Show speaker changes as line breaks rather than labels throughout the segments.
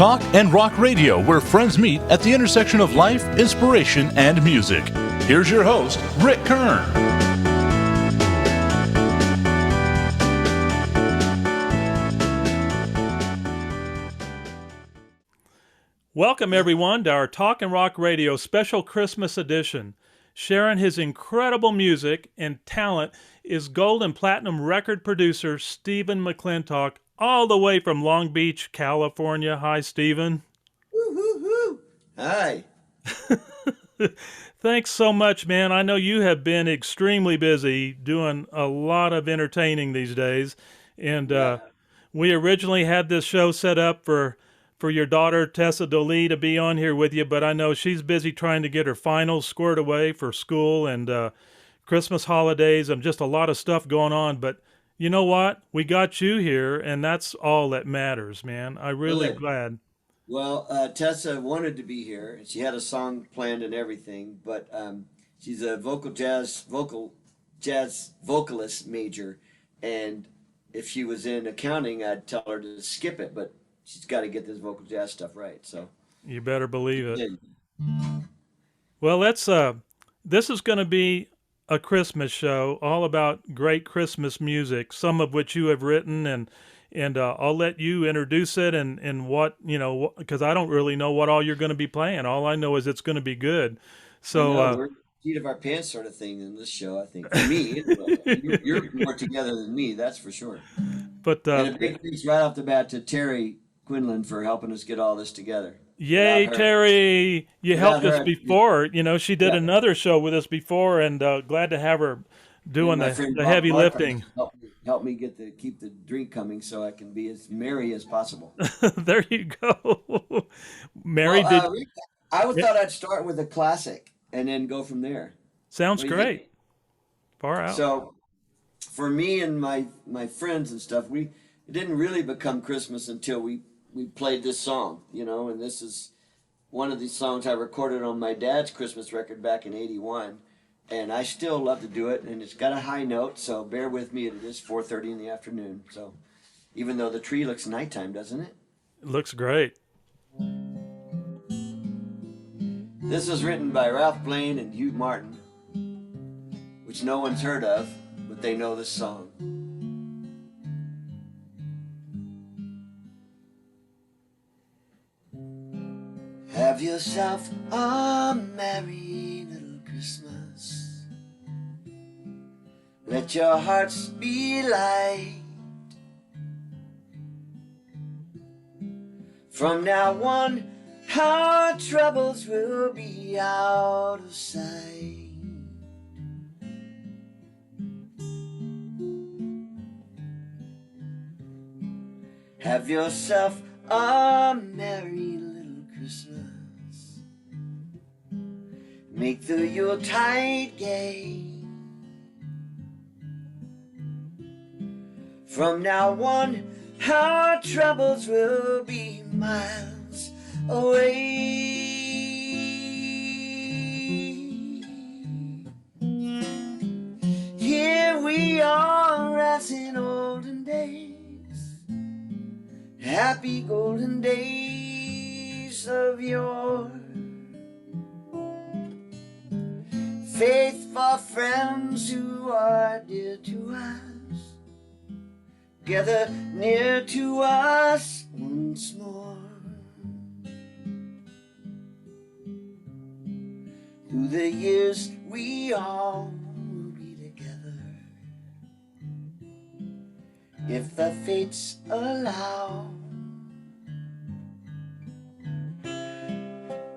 Talk and Rock Radio, where friends meet at the intersection of life, inspiration, and music. Here's your host, Rick Kern.
Welcome, everyone, to our Talk and Rock Radio special Christmas edition. Sharing his incredible music and talent is gold and platinum record producer Steven McClintock, all the way from Long Beach, California. Hi, Steven.
Woo-hoo-hoo. Hi.
Thanks so much, man. I know you have been extremely busy doing a lot of entertaining these days. And we originally had this show set up for your daughter, Tessa Dolee, to be on here with you, but I know she's busy trying to get her finals squared away for school and Christmas holidays and just a lot of stuff going on. But you know what? We got you here, and that's all that matters, man. I'm really glad.
Well, Tessa wanted to be here, and she had a song planned and everything, but she's a jazz vocalist major, and if she was in accounting, I'd tell her to skip it, but she's got to get this vocal jazz stuff right. So
you better believe it. Well, this is going to be a Christmas show, all about great Christmas music, some of which you have written, and I'll let you introduce it and what, because I don't really know what all you're going to be playing. All I know is it's going to be good. So
we're seat of our pants sort of thing in this show, I think. For me, you're more together than me, that's for sure.
But
and a big thanks right off the bat to Terry Quinlan for helping us get all this together.
Yay, Terry! You helped us before. She did another show with us before, and glad to have her doing the heavy lifting.
Help me keep the drink coming so I can be as merry as possible.
There you go. Mary,
I thought I'd start with a classic and then go from there.
Sounds great. Far out.
So, for me and my friends and stuff, it didn't really become Christmas until we played this song, and this is one of these songs I recorded on my dad's Christmas record back in '81, and I still love to do it, and it's got a high note, so bear with me. It is 4:30 in the afternoon, so even though the tree looks nighttime, doesn't it?
It looks great.
This was written by Ralph Blaine and Hugh Martin, which no one's heard of, but they know this song. Have yourself a merry little Christmas. Let your hearts be light. From now on, our troubles will be out of sight. Have yourself a merry little Christmas. Make the Yuletide gay. From now on, our troubles will be miles away. Here we are as in olden days, happy golden days of yore. Faithful friends who are dear to us, gather near to us once more. Through the years we all will be together, if the fates allow.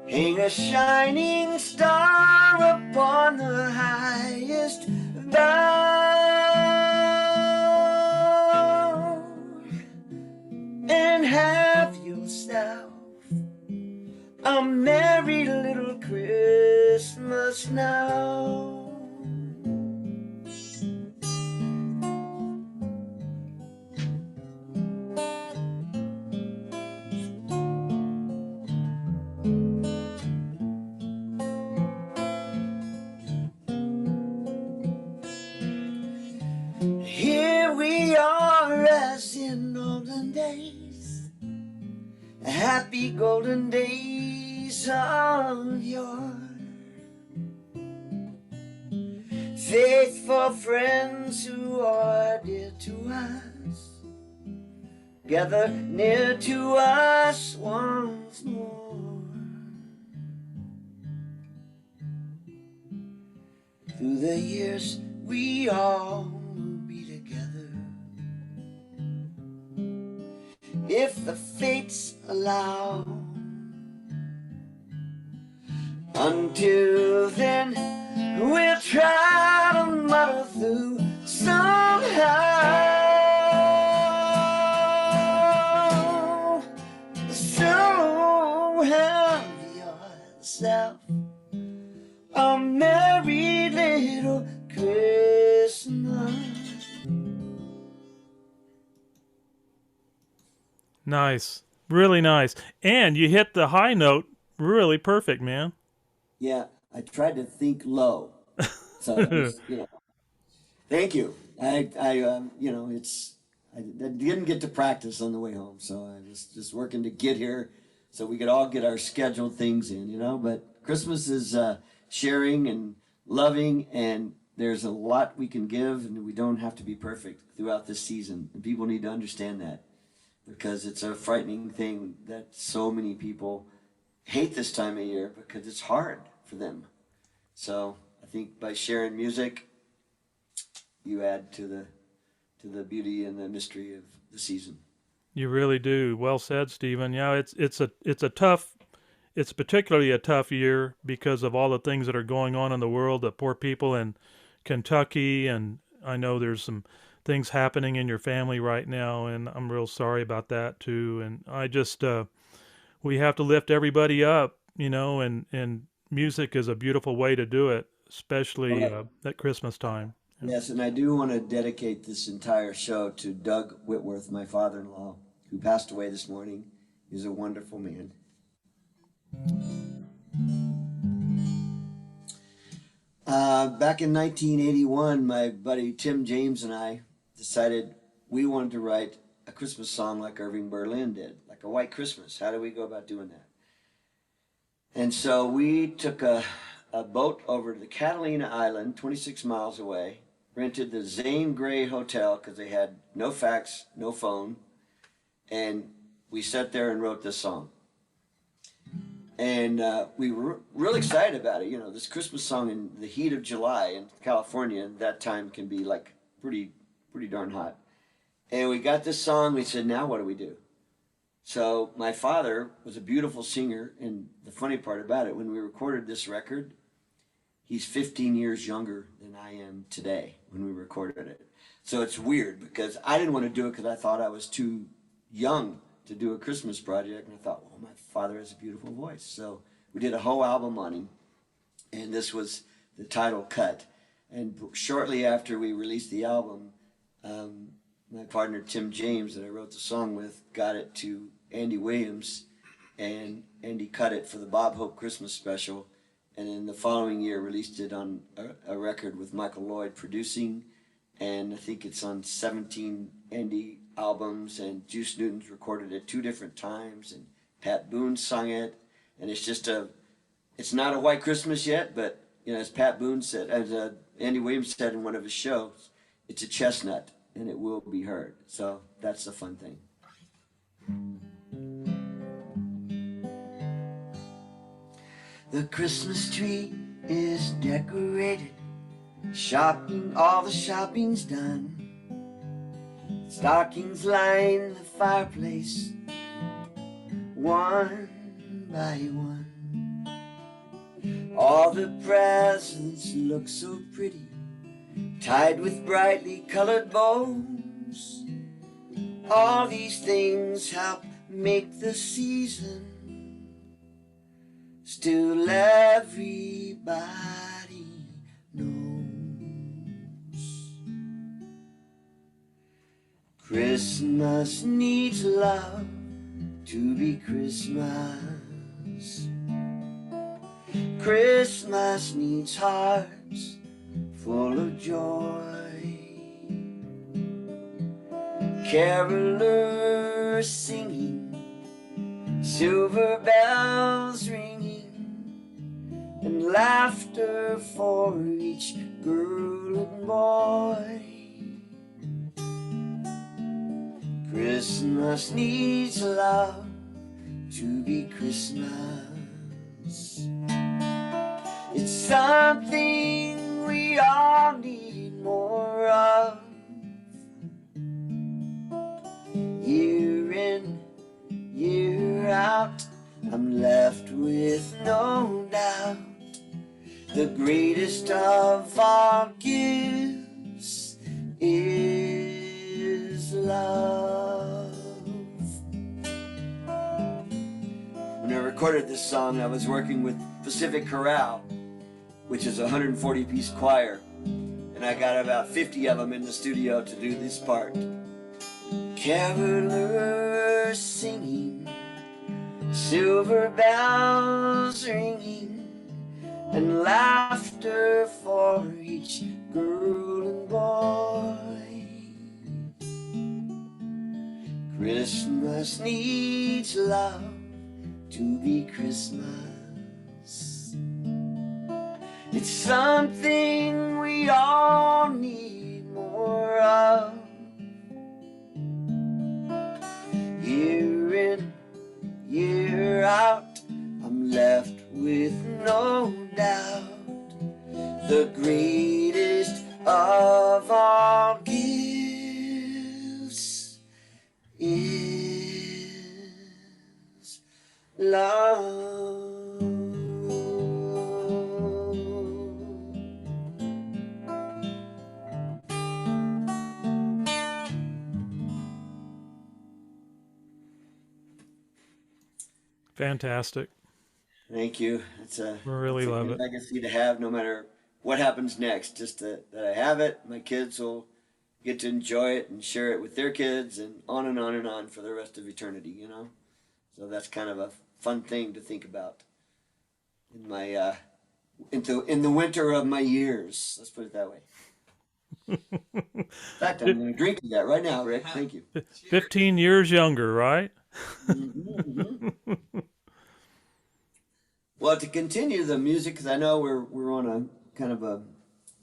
Hang a shining star upon the highest bough, and have yourself a merry little Christmas now. happy golden days of yore. Faithful friends who are dear to us, gather near to us once more. Through the years we all will be together, if the fates allow. Until then, we'll try to muddle through somehow. So have yourself a merry little Christmas.
Nice. Really nice. And you hit the high note really perfect, man.
Yeah, I tried to think low. So, it was, thank you. I didn't get to practice on the way home, so I was just working to get here so we could all get our scheduled things in, But Christmas is sharing and loving, and there's a lot we can give, and we don't have to be perfect throughout this season. And people need to understand that, because it's a frightening thing that so many people hate this time of year because it's hard for them. So I think by sharing music, you add to the beauty and the mystery of the season.
You really do. Well said, Stephen. Yeah, it's particularly a tough year because of all the things that are going on in the world, the poor people in Kentucky, and I know there's some things happening in your family right now, and I'm real sorry about that too. And I just we have to lift everybody up, and music is a beautiful way to do it, especially
Right.
at Christmas time.
Yes, and I do want to dedicate this entire show to Doug Whitworth, my father-in-law, who passed away this morning. He's a wonderful man. Back in 1981, my buddy Tim James and I decided we wanted to write a Christmas song like Irving Berlin did, like a White Christmas. How do we go about doing that? And so we took a boat over to the Catalina Island, 26 miles away, rented the Zane Grey Hotel because they had no fax, no phone, and we sat there and wrote this song. And we were really excited about it. This Christmas song in the heat of July in California, that time can be like pretty darn hot. And we got this song, we said, now what do we do? So my father was a beautiful singer, and the funny part about it, when we recorded this record, he's 15 years younger than I am today when we recorded it. So it's weird because I didn't want to do it because I thought I was too young to do a Christmas project, and I thought, well, my father has a beautiful voice. So we did a whole album on him, and this was the title cut. And shortly after we released the album, my partner Tim James, that I wrote the song with, got it to Andy Williams, and Andy cut it for the Bob Hope Christmas special, and then the following year released it on a record with Michael Lloyd producing, and I think it's on 17 Andy albums, and Juice Newton's recorded it 2 different times, and Pat Boone sung it, and it's not a White Christmas yet, but as Pat Boone said, as Andy Williams said in one of his shows, it's a chestnut, and it will be heard. So that's the fun thing. The Christmas tree is decorated, all the shopping's done. Stockings line the fireplace, one by one. All the presents look so pretty, tied with brightly colored bows. All these things help make the season. Still everybody knows Christmas needs love to be Christmas. Christmas needs hearts full of joy, carolers singing silver bells ringing, and laughter for each girl and boy. Christmas needs love to be Christmas. It's something we all need more of. Year in, year out, I'm left with no doubt the greatest of all gifts is love. When I recorded this song, I was working with Pacific Chorale, which is a 140-piece choir, and I got about 50 of them in the studio to do this part. Carolers singing, silver bells ringing, and laughter for each girl and boy. Christmas needs love to be Christmas. It's something we all need more of. Year in, year out, I'm left with no doubt the greatest of all gifts is love.
Fantastic.
Thank you. It's a
Really love
good
it.
legacy to have, no matter what happens next. Just that I have it. My kids will get to enjoy it and share it with their kids, and on and on and on for the rest of eternity. You know, so that's kind of a fun thing to think about in my in the winter of my years. Let's put it that way. In fact, I'm going to drink to that right now, Rick. Thank you.
15 years younger, right?
Well, to continue the music, because I know we're on a kind of a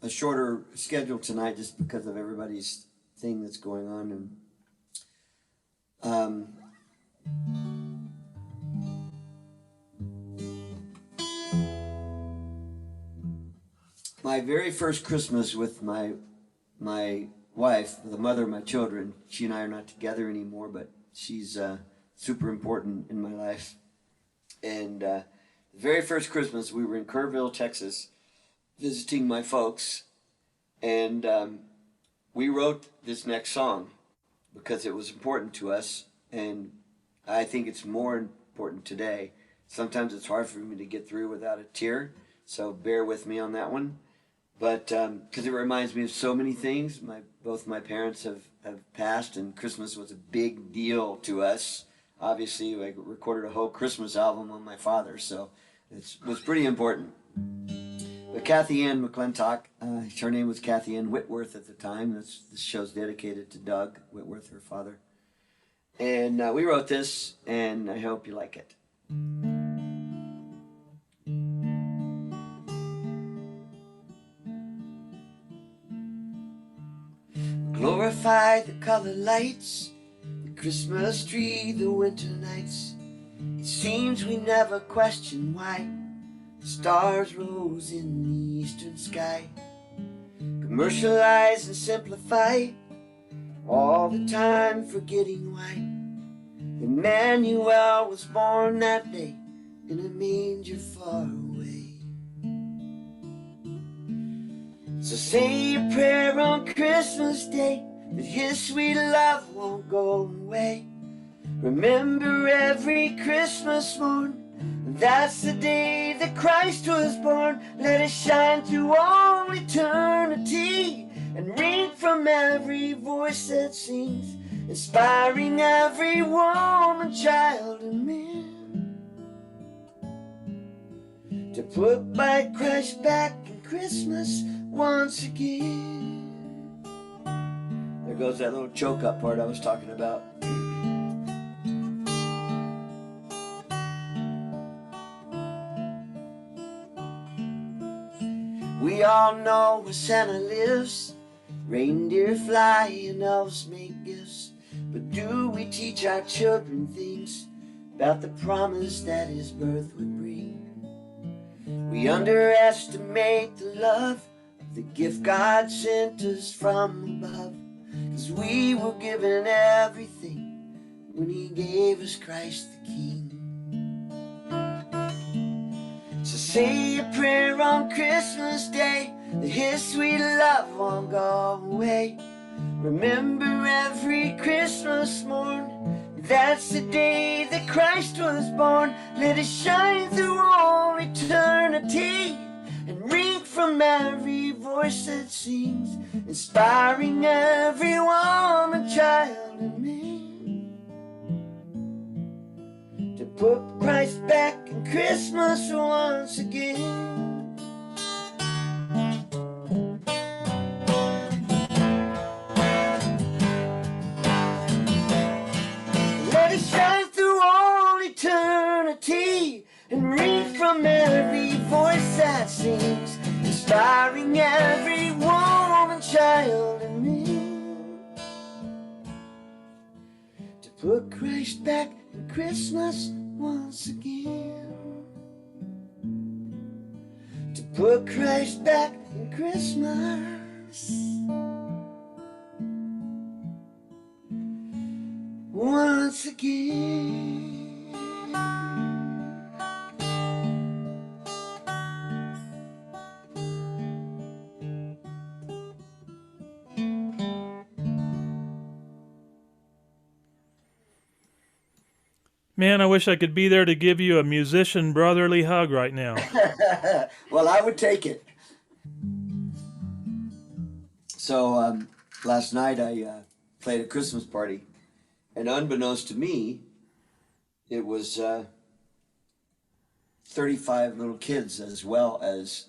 shorter schedule tonight, just because of everybody's thing that's going on, and my very first Christmas with my wife, the mother of my children. She and I are not together anymore, but she's super important in my life. And the very first Christmas, we were in Kerrville, Texas, visiting my folks, and we wrote this next song because it was important to us, and I think it's more important today. Sometimes it's hard for me to get through without a tear, so bear with me on that one. But because it reminds me of so many things. Both my parents have passed, and Christmas was a big deal to us. Obviously, I recorded a whole Christmas album on my father, so it was pretty important. But Kathy Ann McClintock, her name was Kathy Ann Whitworth at the time. This show's dedicated to Doug Whitworth, her father. And we wrote this, and I hope you like it. Glorify the color lights, the Christmas tree, the winter nights. It seems we never question why the stars rose in the eastern sky. Commercialize and simplify, all the time forgetting why Emmanuel was born that day in a manger far away. So say a prayer on Christmas Day that his sweet love won't go away. Remember every Christmas morn, that's the day that Christ was born. Let it shine through all eternity and ring from every voice that sings, inspiring every woman, child, and man to put by Christ back in Christmas once again. There goes that little choke up part I was talking about. we all know where Santa lives. Reindeer fly and elves make gifts. But do we teach our children things about the promise that his birth would bring? We underestimate the love of the gift God sent us from above. 'Cause we were given everything when he gave us Christ the King. So say a prayer on Christmas Day that his sweet love won't go away. Remember every Christmas morn, that's the day that Christ was born. Let it shine through all eternity and ring from every voice that sings, inspiring every woman, child, and man to put Christ back in Christmas once again. Let it shine through all eternity and ring from every voice that sings, inspiring every woman, child, and man to put Christ back in Christmas once again. To put Christ back in Christmas once again.
Man, I wish I could be there to give you a musician brotherly hug right now.
Well, I would take it. So last night I played a Christmas party, and unbeknownst to me, it was 35 little kids as well as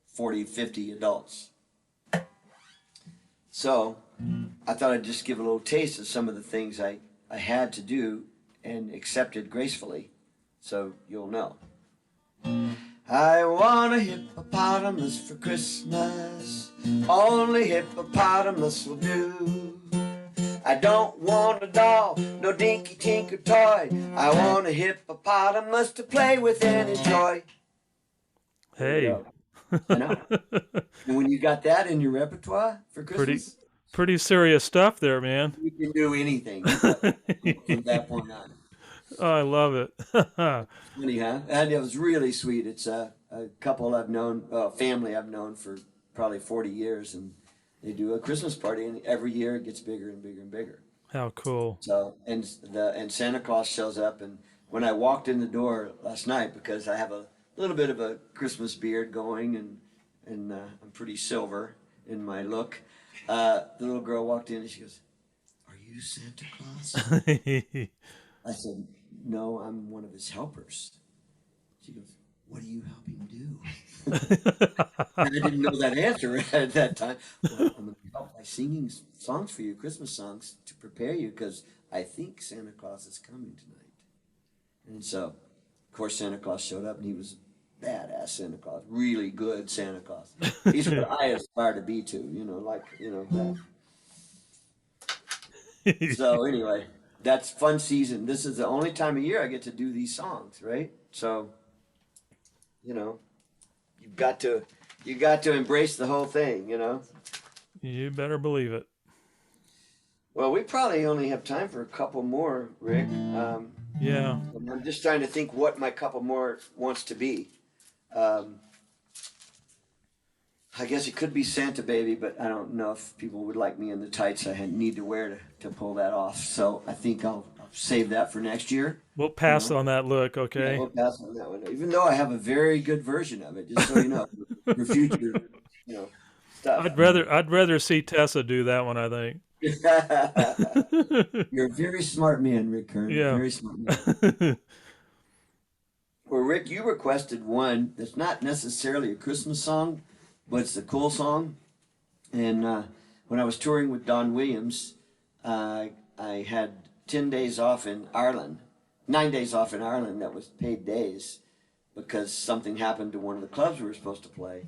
40, 50 adults. So I thought I'd just give a little taste of some of the things I had to do and accepted gracefully, so you'll know. I want a hippopotamus for Christmas, only hippopotamus will do. I don't want a doll, no dinky tinker toy, I want a hippopotamus to play with and enjoy.
Hey,
I know. And when you got that in your repertoire for Christmas,
pretty serious stuff there, man.
you can do anything from that point on.
Oh, I love it.
Funny, huh? And it was really sweet. It's a couple I've known, family I've known for probably 40 years, and they do a Christmas party, and every year it gets bigger and bigger and bigger.
How cool.
So, and Santa Claus shows up, and when I walked in the door last night, because I have a little bit of a Christmas beard going, and I'm pretty silver in my look, the little girl walked in and she goes, "Are you Santa Claus?" I said, "No, I'm one of his helpers." She goes, "What are you helping do?" And I didn't know that answer at that time. "Well, I'm going to help by singing songs for you, Christmas songs, to prepare you, because I think Santa Claus is coming tonight." And so, of course, Santa Claus showed up, and he was badass Santa Claus, really good Santa Claus. He's what I aspire to be to, that. So anyway, that's fun season. This is the only time of year I get to do these songs, right? So, you've got to embrace the whole thing,
You better believe it.
Well, we probably only have time for a couple more, Rick.
Yeah.
I'm just trying to think what my couple more wants to be. I guess it could be Santa Baby, but I don't know if people would like me in the tights I need to wear to pull that off. So I think I'll save that for next year.
We'll pass on that look, okay?
Yeah, we'll pass on that one. Even though I have a very good version of it, just so you know, for future, stuff.
I'd rather see Tessa do that one, I think.
You're a very smart man, Rick Kern.
Yeah.
Very smart man. Well, Rick, you requested one that's not necessarily a Christmas song, but it's a cool song. And when I was touring with Don Williams, I had 10 days off in Ireland, 9 days off in Ireland that was paid days because something happened to one of the clubs we were supposed to play.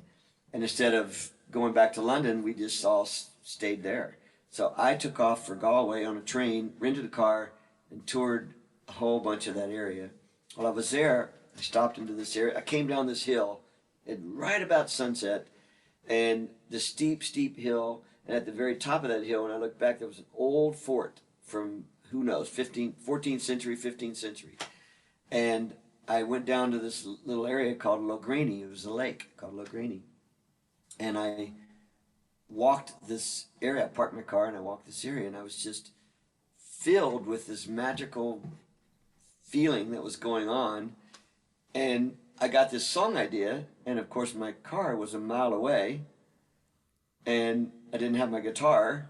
And instead of going back to London, we just all stayed there. So I took off for Galway on a train, rented a car, and toured a whole bunch of that area. While I was there, I stopped into this area. I came down this hill, and right about sunset, and the steep, steep hill. And at the very top of that hill, when I looked back, there was an old fort from, who knows, 14th century, 15th century. And I went down to this little area called Lograney. It was a lake called Lograney. And I walked this area. I parked my car and I walked this area, and I was just filled with this magical feeling that was going on. And I got this song idea, and of course my car was a mile away, and I didn't have my guitar,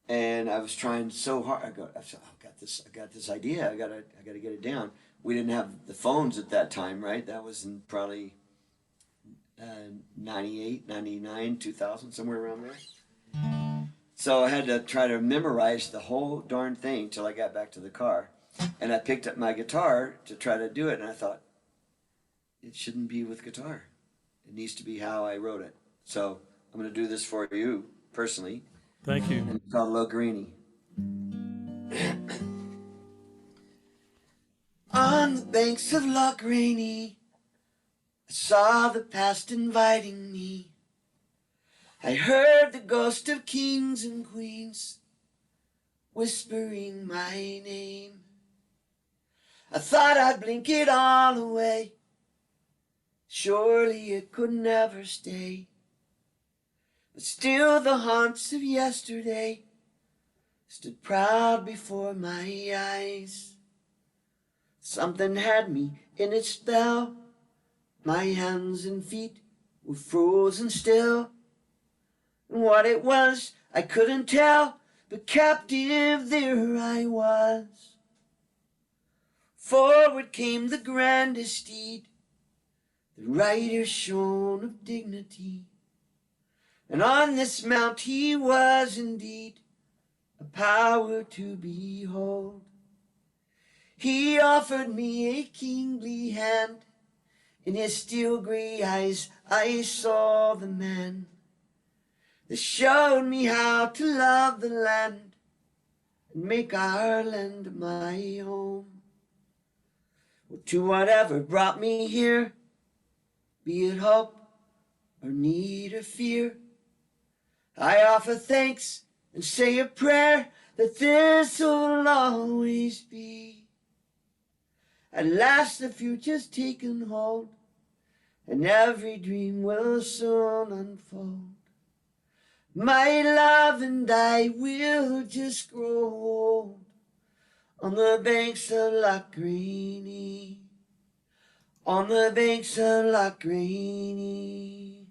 and I was trying so hard. I said, I got this idea. I gotta get it down. We didn't have the phones at that time, right? That was in probably 98, 99, 2000, somewhere around there. So I had to try to memorize the whole darn thing till I got back to the car. And I picked up my guitar to try to do it, and I thought, it shouldn't be with guitar. It needs to be how I wrote it. So I'm going to do this for you personally.
Thank you.
And it's called Lograney. On the banks of Lograney, I saw the past inviting me. I heard the ghost of kings and queens whispering my name. I thought I'd blink it all away. Surely it could never stay. But still the haunts of yesterday stood proud before my eyes. Something had me in its spell. My hands and feet were frozen still. And what it was I couldn't tell, but captive there I was. Forward came the grandest steed, the rider shone of dignity. And on this mount he was indeed a power to behold. He offered me a kingly hand. In his steel gray eyes I saw the man that showed me how to love the land and make Ireland my home. Well, to whatever brought me here, be it hope or need or fear, I offer thanks and say a prayer that this will always be. At last the future's taken hold, and every dream will soon unfold. My love and I will just grow old on the banks of Lograney, on the banks of Lograney.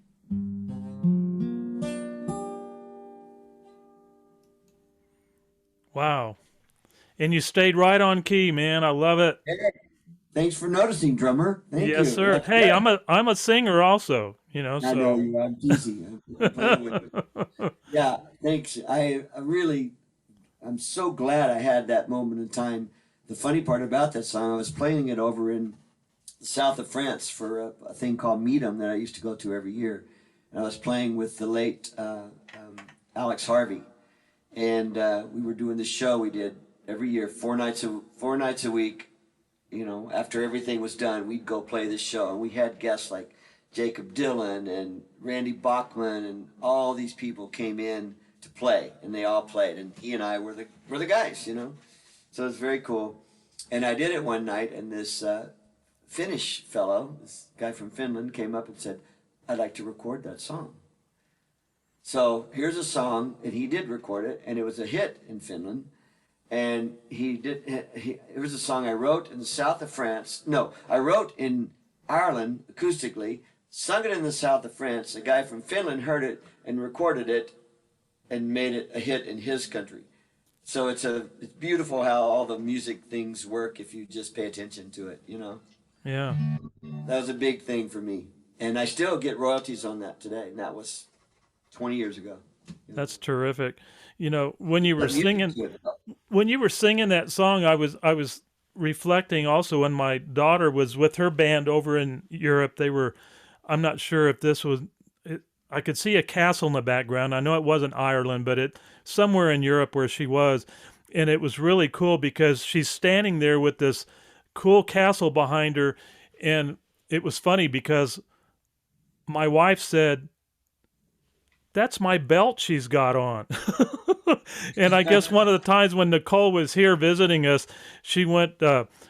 Wow. And you stayed right on key, man. I love it.
Hey, thanks for noticing, drummer. Thank you.
Yes, sir. Hey, I'm a singer also, you know,
I know
so
you. I'm teasing. I'm playing with you. Yeah, thanks. I'm so glad I had that moment in time. The funny part about that song, I was playing it over in the south of France for a thing called Meetum that I used to go to every year. And I was playing with the late Alex Harvey. And we were doing this show we did every year, 4 nights a week. You know, after everything was done, we'd go play this show. And we had guests like Jacob Dylan and Randy Bachman, and all these people came in to play, and they all played. And he and I were the guys, you know. So it was very cool. And I did it one night, and this Finnish fellow, this guy from Finland, came up and said, I'd like to record that song. So here's a song, and he did record it, and it was a hit in Finland. And it was a song I wrote in the south of France. No, I wrote in Ireland acoustically, sung it in the south of France. A guy from Finland heard it and recorded it and made it a hit in his country. So it's beautiful how all the music things work if you just pay attention to it, you know?
yeah.
That was a big thing for me. And I still get royalties on that today. And that was 20 years ago.
That's terrific. You know, when you were
But music
singing that song, I was reflecting also when my daughter was with her band over in Europe. I'm not sure if I could see a castle in the background. I know it wasn't Ireland, but it somewhere in Europe where she was, and it was really cool because she's standing there with this cool castle behind her, and it was funny because my wife said, "That's my belt she's got on." And I guess one of the times when Nicole was here visiting us, she went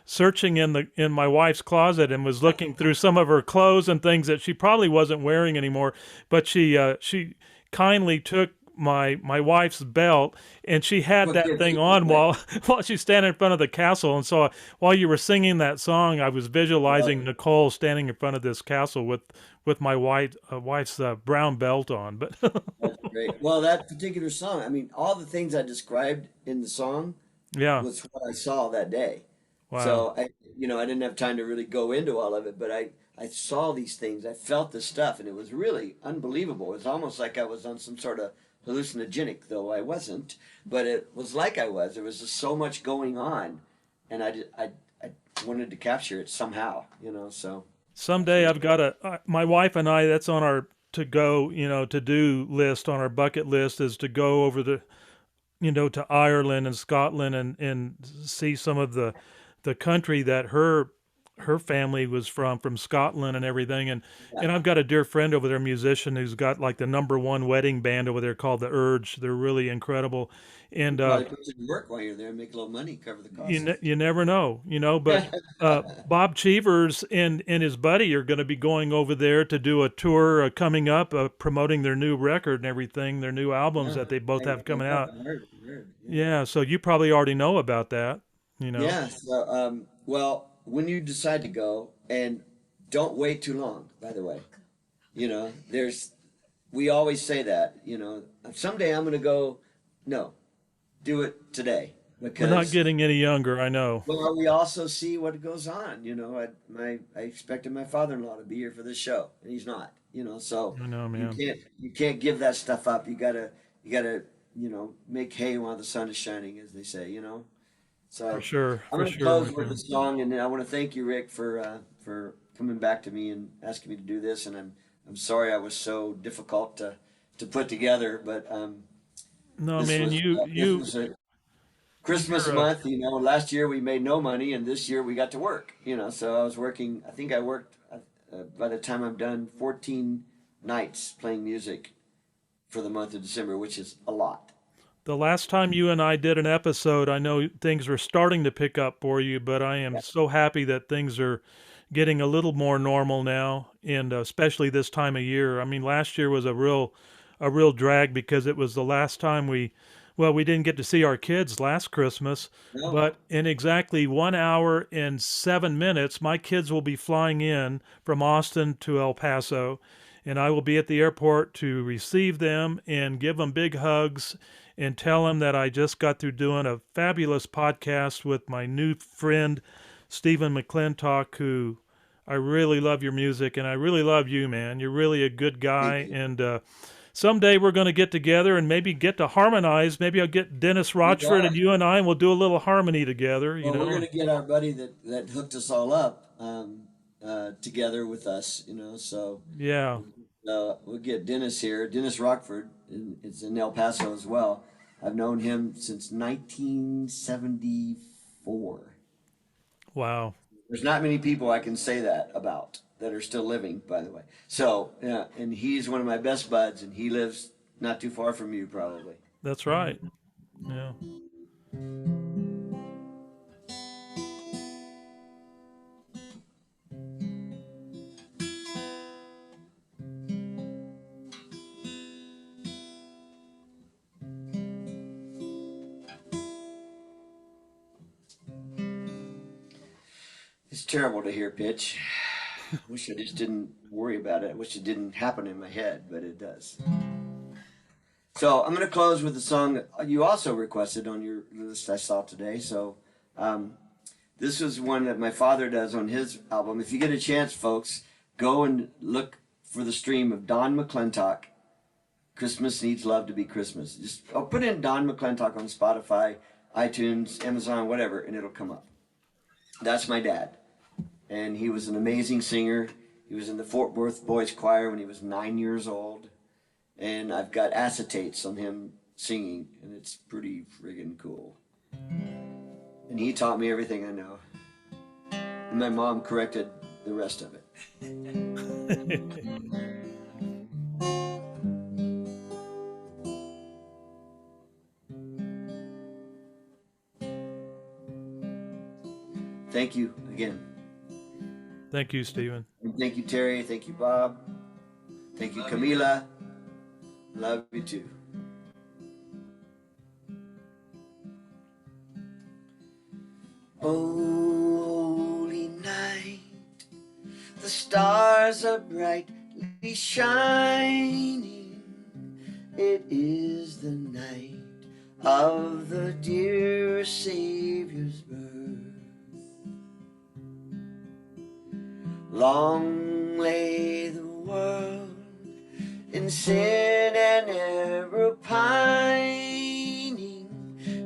searching in my wife's closet and was looking through some of her clothes and things that she probably wasn't wearing anymore. But she kindly took my wife's belt, and she had
Well,
that
good
thing
people,
on
right?
while she's standing in front of the castle. And so while you were singing that song, I was visualizing Nicole standing in front of this castle with my wife's brown belt on. But
That's great. Well, that particular song, I mean, all the things I described in the song
yeah,
was what I saw that day.
wow.
So I didn't have time to really go into all of it, but I saw these things. I felt the stuff, and it was really unbelievable. It was almost like I was on some sort of hallucinogenic, though I wasn't. But it was like I was. There was just so much going on, and I wanted to capture it somehow, So
Someday I've got my wife and I, that's on our to go, to do list on our bucket list is to go over to Ireland and Scotland and see some of the country that her family was from Scotland and everything. And I've got a dear friend over there, a musician who's got like the #1 wedding band over there called the Urge. They're really incredible. And
probably put you to work while you're there, make a little money, cover the costs.
you never know, but Bob Cheevers and his buddy are going to be going over there to do a tour coming up, promoting their new record and everything, their new albums
Yeah,
that they both have
I
coming out.
heard, yeah.
Yeah, so you probably already know about that.
Yeah. So, well, when you decide to go, and don't wait too long, by the way, we always say that, someday I'm going to go. No, do it today
We're not
because,
getting any younger, I know.
well, we also see what goes on. I expected my father-in-law to be here for this show, and he's not. So
I know,
you
man.
can't give that stuff up. You gotta make hay while the sun is shining, as they say.
For
So
sure,
I'm
for
going to
sure, my
close with a
friend.
song, and I want to thank you, Rick, for coming back to me and asking me to do this. And I'm sorry I was so difficult to put together, but
No,
this
man,
was
you
this
you
was a Christmas
you're
month. Last year we made no money, and this year we got to work. So I was working. I think I worked by the time I'm done 14 nights playing music for the month of December, which is a lot.
the last time you and I did an episode, I know things were starting to pick up for you, but I am
Yeah.
so happy that things are getting a little more normal now, and especially this time of year. I mean, last year was a real drag because it was the last time we didn't get to see our kids last Christmas,
No.
but in exactly 1 hour and 7 minutes, my kids will be flying in from Austin to El Paso, and I will be at the airport to receive them and give them big hugs and tell them that I just got through doing a fabulous podcast with my new friend, Steven McClintock, who I really love your music and I really love you, man. You're really a good
Thank
guy.
you.
And someday we're going to get together and maybe get to harmonize. Maybe I'll get Dennis
We
Rochford and
are.
you and I, and we'll do a little harmony together,
Well, we're gonna get our buddy that hooked us all up together with us. So
Yeah.
we'll get Dennis here, Dennis Rockford. And it's in El Paso as well. I've known him since 1974.
Wow.
There's not many people I can say that about that are still living, by the way. So yeah, and he's one of my best buds, and he lives not too far from you, probably.
That's right. Yeah.
It's terrible to hear pitch. Wish I just didn't worry about it. I wish it didn't happen in my head, but it does. So I'm going to close with a song that you also requested on your list I saw today. So this was one that my father does on his album. If you get a chance, folks, go and look for the stream of Don McClintock. Christmas Needs Love to Be Christmas. Just put in Don McClintock on Spotify, iTunes, Amazon, whatever, and it'll come up. That's my dad. And he was an amazing singer. He was in the Fort Worth Boys Choir when he was 9 years old. and I've got acetates on him singing, and it's pretty friggin' cool. And he taught me everything I know. And my mom corrected the rest of it. Thank you again.
Thank you, Steven.
And thank you, Terry. Thank you, Bob. Thank you, Camila. Love you too. Holy night, the stars are brightly shining. It is the night of the dear Savior's birth. Long lay the world in sin and error pining,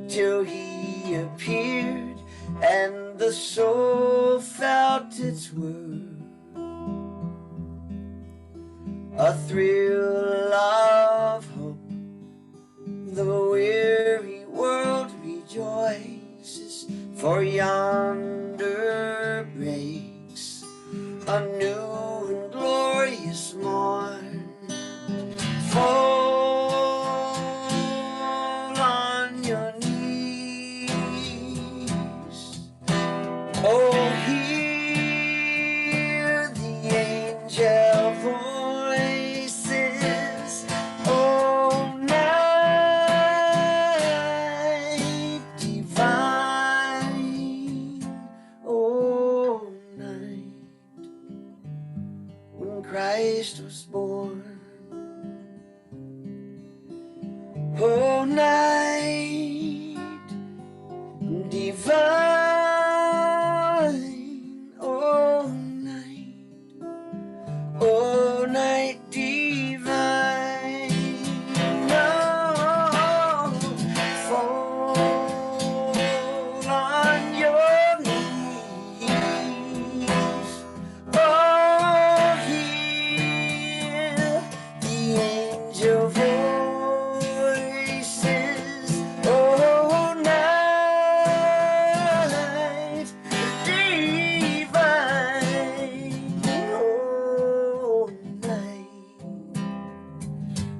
till he appeared and the soul felt its worth. A thrill of hope, the weary world rejoices, for yonder breaks a new and glorious morn. Fall on your knees. Oh, hear the angel voices. Oh, night divine. Oh, night when Christ was born. Oh, night divine. Oh, night divine. Oh, fall on your knees. Oh, hear the angel voices. Oh, night divine. Oh, night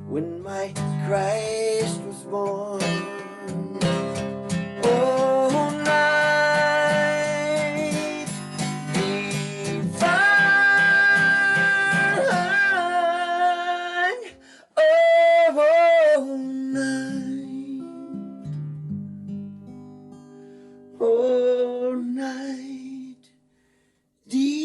when my Christ was born. Oh, night divine. Oh, night. Oh, night divine.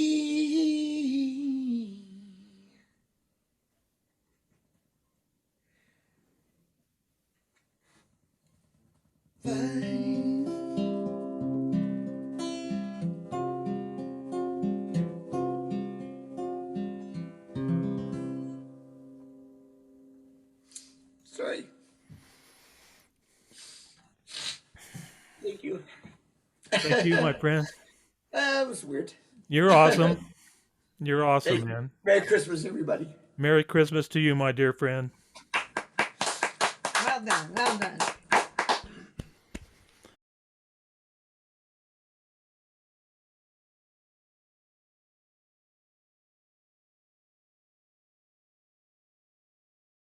Sorry. Thank you.
Thank you, my friend.
That was weird.
You're awesome. You're awesome, man.
Merry Christmas, everybody.
Merry Christmas to you, my dear friend.
Well done. Well done.